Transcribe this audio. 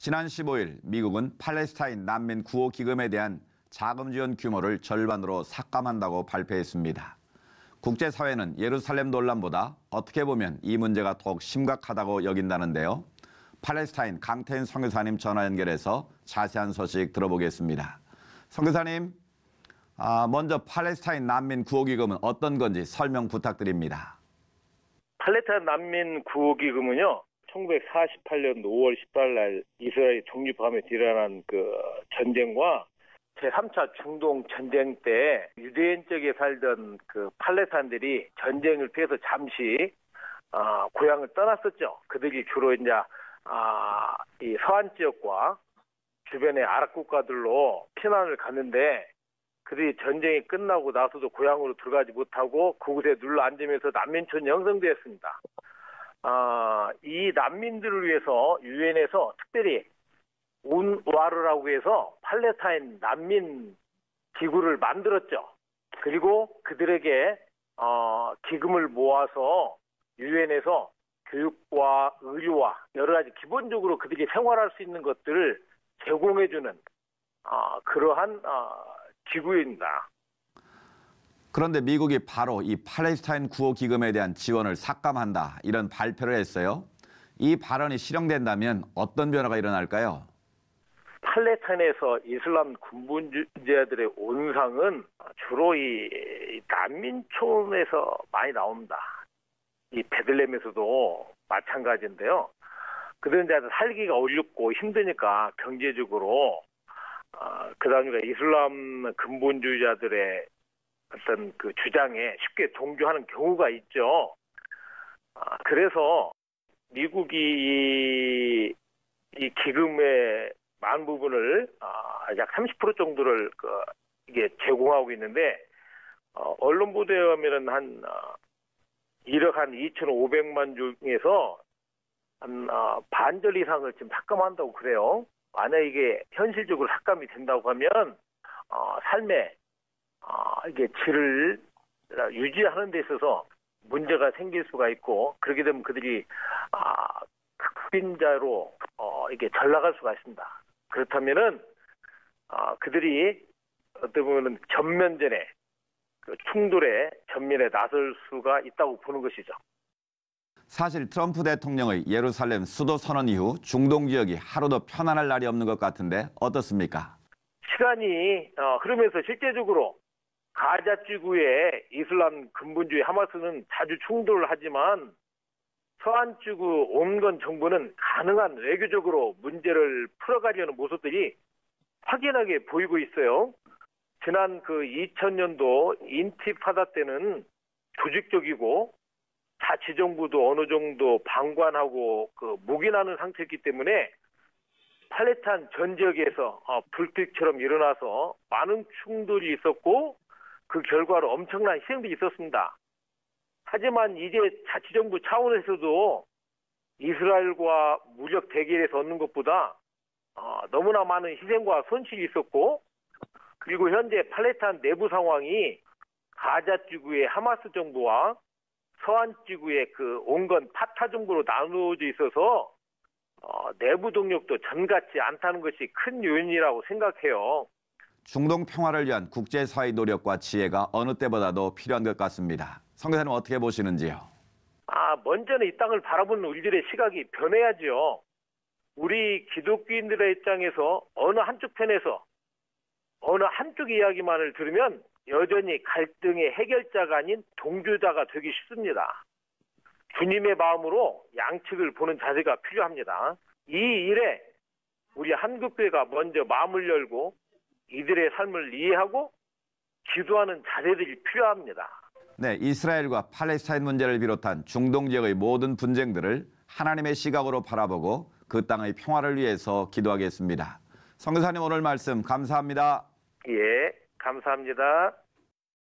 지난 15일 미국은 팔레스타인 난민 구호 기금에 대한 자금 지원 규모를 절반으로 삭감한다고 발표했습니다. 국제사회는 예루살렘 논란보다 어떻게 보면 이 문제가 더욱 심각하다고 여긴다는데요. 팔레스타인 강태인 선교사님 전화 연결해서 자세한 소식 들어보겠습니다. 선교사님, 먼저 팔레스타인 난민 구호 기금은 어떤 건지 설명 부탁드립니다. 팔레스타인 난민 구호 기금은요, 1948년 5월 18일 날 이스라엘 정립함에 일어난 그 전쟁과 제3차 중동 전쟁 때 유대인 쪽에 살던 그 팔레스타인들이 전쟁을 피해서 잠시 고향을 떠났었죠. 그들이 주로 이제 이 서안 지역과 주변의 아랍 국가들로 피난을 갔는데 그들이 전쟁이 끝나고 나서도 고향으로 들어가지 못하고 그곳에 눌러 앉으면서 난민촌이 형성되었습니다. 이 난민들을 위해서 유엔에서 특별히 운와르라고 해서 팔레스타인 난민 기구를 만들었죠. 그리고 그들에게 기금을 모아서 유엔에서 교육과 의료와 여러 가지 기본적으로 그들이 생활할 수 있는 것들을 제공해주는 그러한 기구입니다. 그런데 미국이 바로 이 팔레스타인 구호 기금에 대한 지원을 삭감한다 이런 발표를 했어요. 이 발언이 실현된다면 어떤 변화가 일어날까요? 팔레스타인에서 이슬람 군부주의자들의 온상은 주로 이 난민촌에서 많이 나옵니다. 이 베들레헴에서도 마찬가지인데요. 그들은 이제 살기가 어렵고 힘드니까 경제적으로 그다음에 이슬람 근본주의자들의 어떤 그 주장에 쉽게 동조하는 경우가 있죠. 그래서 미국이 이 기금의 많은 부분을 약 30% 정도를 이게 제공하고 있는데 언론 보도에 의하면은 한 1억 한 2,500만 중에서 한 반절 이상을 지금 삭감한다고 그래요. 만약 이게 현실적으로 삭감이 된다고 하면 삶의 이게 질을 유지하는 데 있어서 문제가 생길 수가 있고 그렇게 되면 그들이 흑빈자로 이게 전락할 수가 있습니다. 그렇다면은 그들이 어떻게 보면은 전면전에 그 충돌의 전면에 나설 수가 있다고 보는 것이죠. 사실 트럼프 대통령의 예루살렘 수도 선언 이후 중동 지역이 하루도 편안할 날이 없는 것 같은데 어떻습니까? 시간이 흐르면서 실제적으로 가자 지구의 이슬람 근본주의 하마스는 자주 충돌을 하지만 서안 지구 온건 정부는 가능한 외교적으로 문제를 풀어가려는 모습들이 확연하게 보이고 있어요. 지난 그 2000년도 인티파다 때는 조직적이고 자치정부도 어느 정도 방관하고 그 묵인하는 상태였기 때문에 팔레스타인 전 지역에서 불빛처럼 일어나서 많은 충돌이 있었고 그 결과로 엄청난 희생들이 있었습니다. 하지만 이제 자치정부 차원에서도 이스라엘과 무력 대결에서 얻는 것보다 너무나 많은 희생과 손실이 있었고 그리고 현재 팔레스타인 내부 상황이 가자 지구의 하마스 정부와 서안 지구의 그 온건 파타 정부로 나누어져 있어서 내부 동력도 전같지 않다는 것이 큰 요인이라고 생각해요. 중동 평화를 위한 국제사회의 노력과 지혜가 어느 때보다도 필요한 것 같습니다. 선교사님 어떻게 보시는지요? 먼저는 이 땅을 바라보는 우리들의 시각이 변해야죠. 우리 기독교인들의 입장에서 어느 한쪽 편에서 어느 한쪽 이야기만을 들으면 여전히 갈등의 해결자가 아닌 동조자가 되기 쉽습니다. 주님의 마음으로 양측을 보는 자세가 필요합니다. 이 일에 우리 한국교회가 먼저 마음을 열고 이들의 삶을 이해하고 기도하는 자세들이 필요합니다. 네, 이스라엘과 팔레스타인 문제를 비롯한 중동 지역의 모든 분쟁들을 하나님의 시각으로 바라보고 그 땅의 평화를 위해서 기도하겠습니다. 선교사님 오늘 말씀 감사합니다. 예, 감사합니다.